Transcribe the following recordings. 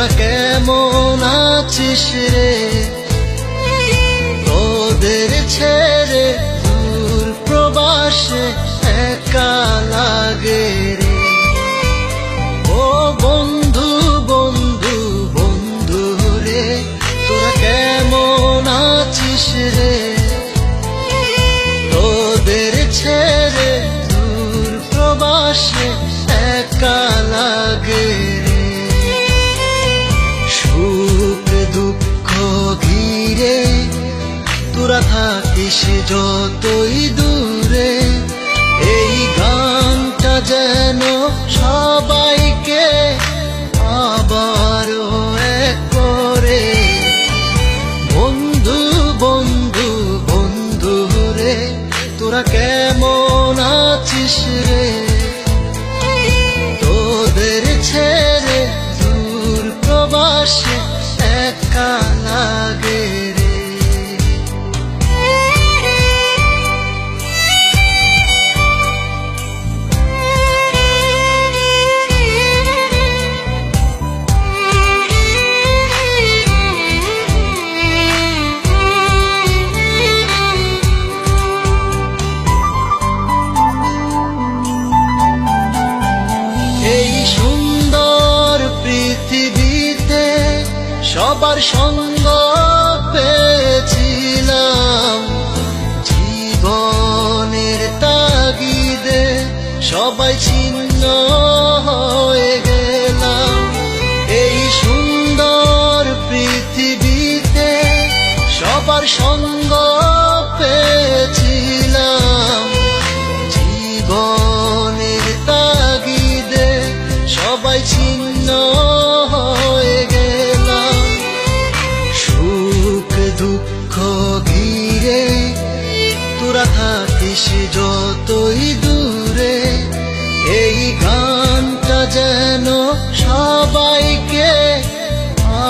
তোরা কেমন আছিস রে? তোদের ছেড়ে দূর প্রবাসে একা লাগে রে। ও বন্ধু বন্ধু বন্ধু রে, তোরা কেমন আছিস রে? তোদের ছেড়ে দূর প্রবাসে একা লাগে রে। সুখ দুঃখ ঘিরে তোরা থাকিস যতই দূরে, এই গানটা যেন সবাইকে আবারও এক করে। বন্ধু বন্ধু বন্ধু রে, তোরা কেমন আছিস রে? তোদের ছেড়ে দূর প্রবাসে একা লাগে রে। এই সুন্দর পৃথিবীতে সবার সঙ্গ পেয়েছিলাম, জীবনের তাগিদে সবাই ছিন্ন হয়ে গেলাম। এই সুন্দর পৃথিবীতে সবার সঙ্গ পেয়েছিলাম, জীবনের তাগিদে সবাই ছিন্ন হয়ে গেলাম। সুখ দুঃখ ঘিরে তোরা থাকিস যতই দূরে, এই গানটা যেন সবাইকে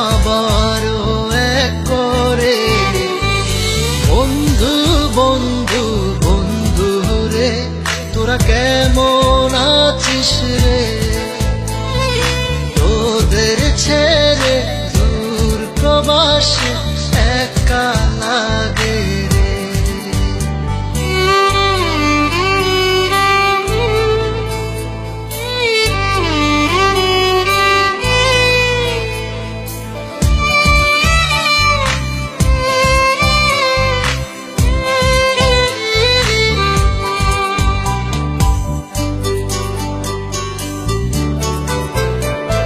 আবারও এক করে। বন্ধু বন্ধু বন্ধু রে, তোরা কেমন আছিস রে? তোদের ছেড়ে দূর প্রবাসে একা লাগে রে।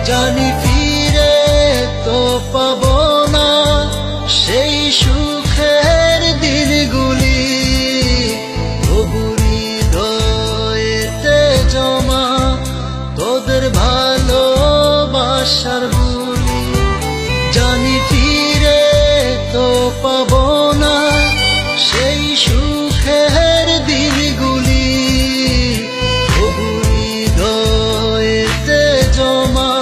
জানি ফিরে তো পাবো না সেই সুখের দিনগুলি, তবু হৃদয়েতে জমা তোদের ভালোবাসার বুলি। জানি ফিরে তো পাবো না সেই সুখের দিনগুলি, তবু হৃদয়েতে জমা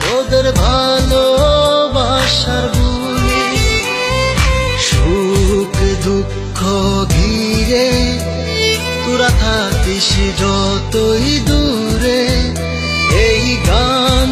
তোদের ভালোবাসার বুলি। সুখ দুঃখ ঘিরে তোরা থাকিস যতই দূরে, এই গান